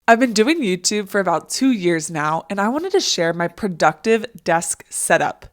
I've been doing YouTube for about 2 years now, and I wanted to share my productive desk setup.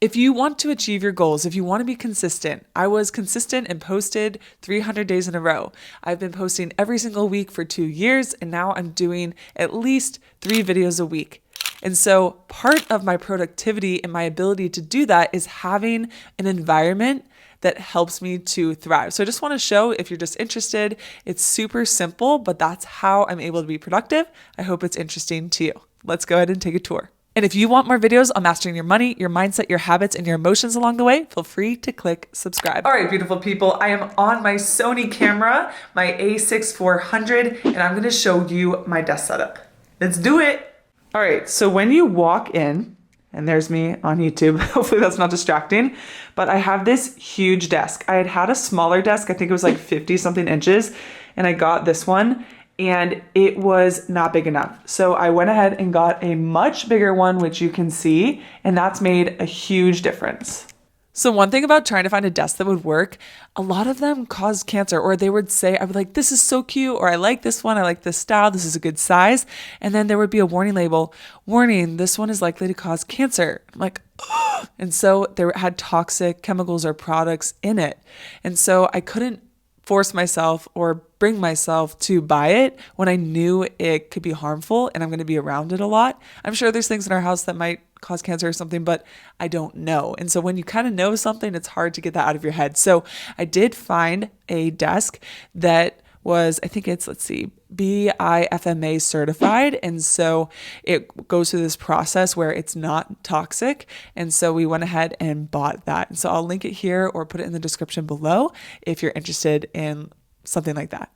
If you want to achieve your goals, if you want to be consistent, I was consistent and posted 300 days in a row. I've been posting every single week for 2 years, and now I'm doing at least 3 videos a week. And so part of my productivity and my ability to do that is having an environment that helps me to thrive. So I just want to show, if you're just interested, it's super simple, but that's how I'm able to be productive. I hope it's interesting to you. Let's go ahead and take a tour. And if you want more videos on mastering your money, your mindset, your habits, and your emotions along the way, feel free to click subscribe. All right, beautiful people, I am on my Sony camera, my a6400, and I'm gonna show you my desk setup. Let's do it. All right, so when you walk in, and there's me on YouTube. Hopefully that's not distracting. But I have this huge desk. I had a smaller desk. I think it was like 50 something inches. And I got this one and it was not big enough. So I went ahead and got a much bigger one, which you can see. And that's made a huge difference. So one thing about trying to find a desk that would work, a lot of them cause cancer, or they would say, I would like, this is so cute, or I like this one, I like this style, this is a good size. And then there would be a warning label, warning, this one is likely to cause cancer. I'm like, oh. And so they had toxic chemicals or products in it. And so I couldn't force myself or bring myself to buy it when I knew it could be harmful and I'm going to be around it a lot. I'm sure there's things in our house that might cause cancer or something, but I don't know. And so when you kind of know something, it's hard to get that out of your head. So I did find a desk that was, I think it's, BIFMA certified. And so it goes through this process where it's not toxic. And so we went ahead and bought that. And so I'll link it here or put it in the description below if you're interested in something like that.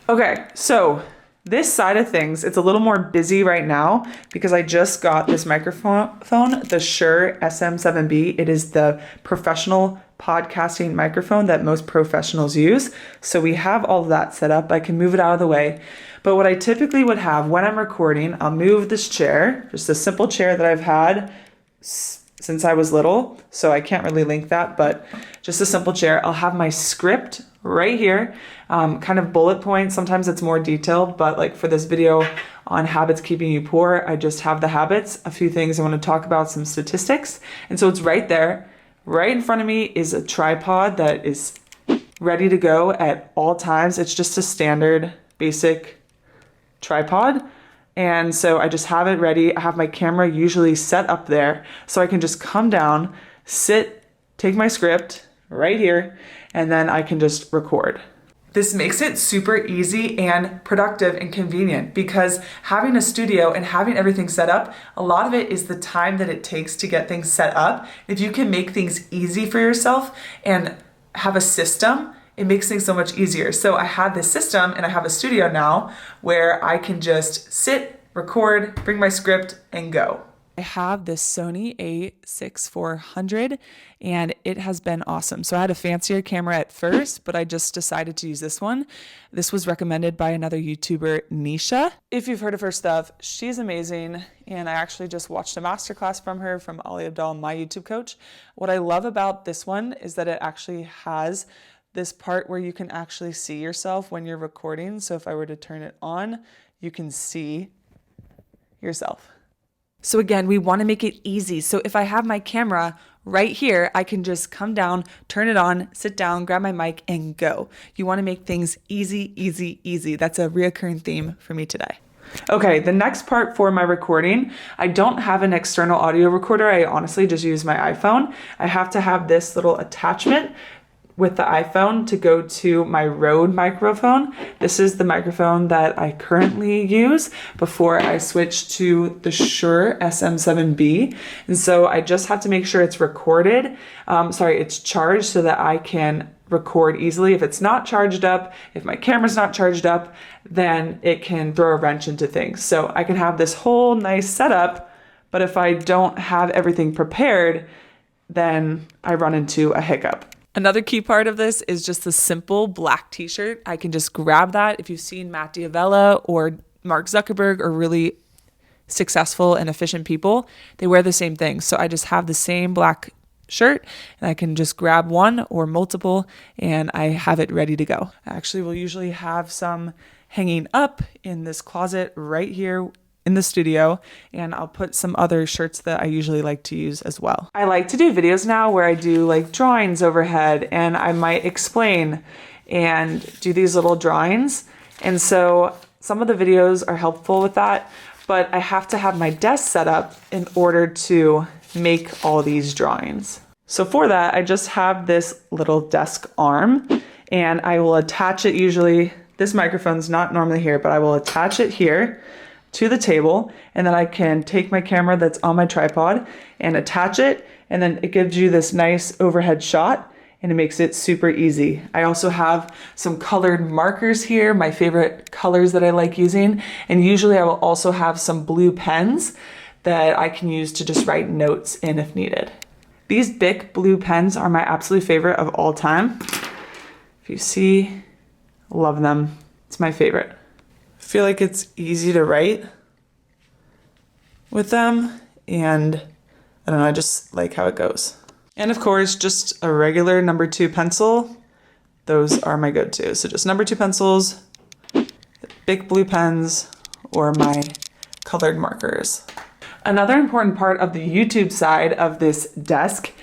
Okay, so this side of things, it's a little more busy right now because I just got this microphone, the SHURE SM7B. It is the professional podcasting microphone that most professionals use. So we have all of that set up. I can move it out of the way. But what I typically would have when I'm recording, I'll move this chair, just a simple chair that I've had since I was little. So I can't really link that, but just a simple chair. I'll have my script right here, kind of bullet points. Sometimes it's more detailed, but like for this video on habits keeping you poor, I just have the habits, a few things I want to talk about, some statistics. And so it's right there. Right in front of me is a tripod that is ready to go at all times. It's just a standard basic tripod. And so I just have it ready. I have my camera usually set up there so I can just come down, sit, take my script right here, and then I can just record. This makes it super easy and productive and convenient because having a studio and having everything set up, a lot of it is the time that it takes to get things set up. If you can make things easy for yourself and have a system, it makes things so much easier. So I had this system and I have a studio now where I can just sit, record, bring my script, and go. I have this Sony a6400 and it has been awesome. So I had a fancier camera at first, but I just decided to use this one. This was recommended by another YouTuber, Nisha. If you've heard of her stuff, she's amazing. And I actually just watched a masterclass from her, from Ali Abdal, my YouTube coach. What I love about this one is that it actually has this part where you can actually see yourself when you're recording. So if I were to turn it on, you can see yourself. So again, we want to make it easy. So if I have my camera right here, I can just come down, turn it on, sit down, grab my mic, and go. You want to make things easy, easy, easy. That's a reoccurring theme for me today. Okay, the next part for my recording, I don't have an external audio recorder. I honestly just use my iPhone. I have to have this little attachment with the iPhone to go to my Rode microphone. This is the microphone that I currently use before I switched to the SHURE SM7B. And so I just have to make sure it's recorded. It's charged so that I can record easily. If it's not charged up, if my camera's not charged up, then it can throw a wrench into things. So I can have this whole nice setup, but if I don't have everything prepared, then I run into a hiccup. Another key part of this is just the simple black t-shirt. I can just grab that. If you've seen Matt D'Avella or Mark Zuckerberg or really successful and efficient people, they wear the same thing. So I just have the same black shirt and I can just grab one or multiple and I have it ready to go. I actually will usually have some hanging up in this closet right here in the studio, and I'll put some other shirts that I usually like to use as well. I like to do videos now where I do like drawings overhead, and I might explain and do these little drawings. And so some of the videos are helpful with that, but I have to have my desk set up in order to make all these drawings. So for that, I just have this little desk arm, and I will attach it usually, this microphone's not normally here, but I will attach it here to the table, and then I can take my camera that's on my tripod and attach it, and then it gives you this nice overhead shot, and it makes it super easy. I also have some colored markers here, my favorite colors that I like using, and usually I will also have some blue pens that I can use to just write notes in if needed. These Bic blue pens are my absolute favorite of all time. If you see, love them. It's my favorite. I feel like it's easy to write with them, and I don't know, I just like how it goes. And of course, just a regular number 2 pencil. Those are my go-to. So just number 2 pencils, Bic blue pens, or my colored markers. Another important part of the YouTube side of this desk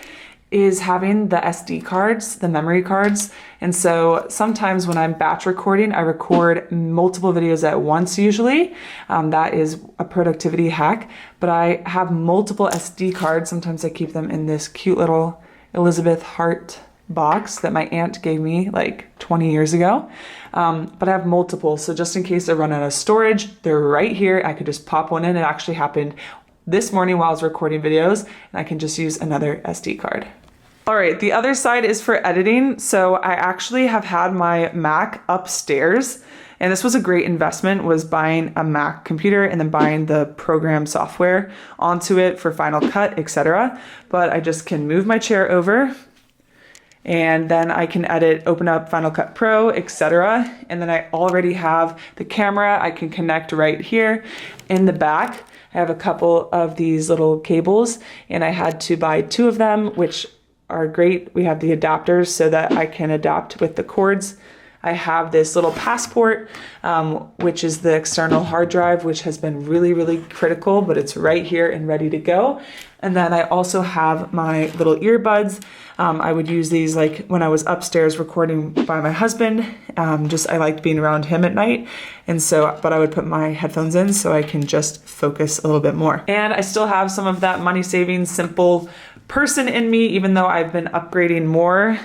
is having the SD cards, the memory cards. And so sometimes when I'm batch recording, I record multiple videos at once usually. That is a productivity hack, but I have multiple SD cards. Sometimes I keep them in this cute little Elizabeth heart box that my aunt gave me like 20 years ago. But I have multiple. So just in case I run out of storage, they're right here. I could just pop one in. It actually happened this morning while I was recording videos, and I can just use another SD card. All right, the other side is for editing. So I actually have had my Mac upstairs, and this was a great investment, was buying a Mac computer and then buying the program software onto it for Final Cut, etc. But I just can move my chair over, and then I can edit, open up Final Cut Pro, etc. And then I already have the camera I can connect right here. In the back, I have a couple of these little cables, and I had to buy 2 of them, which are great. We have the adapters so that I can adapt with the cords. I have this little passport, which is the external hard drive, which has been really, really critical, but it's right here and ready to go. And then I also have my little earbuds. I would use these like when I was upstairs recording by my husband. I liked being around him at night. And so, but I would put my headphones in so I can just focus a little bit more. And I still have some of that money saving, simple person in me, even though I've been upgrading more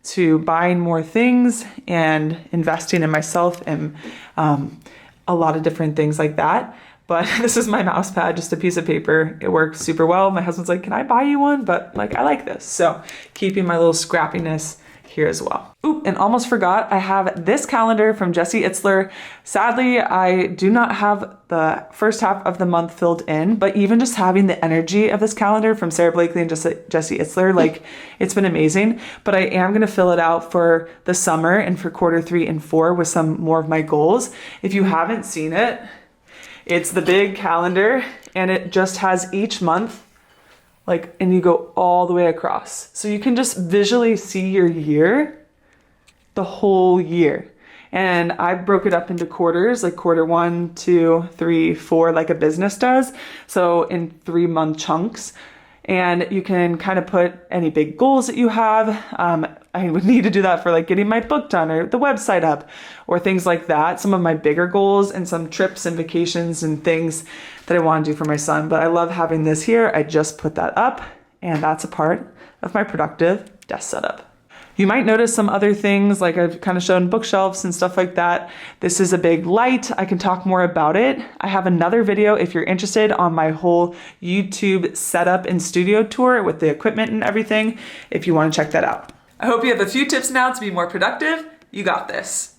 to buying more things and investing in myself and a lot of different things like that. But this is my mouse pad, just a piece of paper. It works super well. My husband's like, can I buy you one? But like, I like this. So keeping my little scrappiness here as well. Ooh, and almost forgot, I have this calendar from Jesse Itzler. Sadly, I do not have the first half of the month filled in, but even just having the energy of this calendar from Sarah Blakely and Jesse Itzler, like, it's been amazing. But I am gonna fill it out for the summer and for quarter 3 and 4 with some more of my goals. If you haven't seen it, it's the big calendar, and it just has each month, like, and you go all the way across. So you can just visually see your year, the whole year. And I broke it up into quarters, like quarter 1, 2, 3, 4, like a business does. So in 3-month chunks. And you can kind of put any big goals that you have. I would need to do that for like getting my book done or the website up or things like that. Some of my bigger goals and some trips and vacations and things that I want to do for my son. But I love having this here. I just put that up, and that's a part of my productive desk setup. You might notice some other things, like I've kind of shown bookshelves and stuff like that. This is a big light. I can talk more about it. I have another video if you're interested on my whole YouTube setup and studio tour with the equipment and everything, if you want to check that out. I hope you have a few tips now to be more productive. You got this.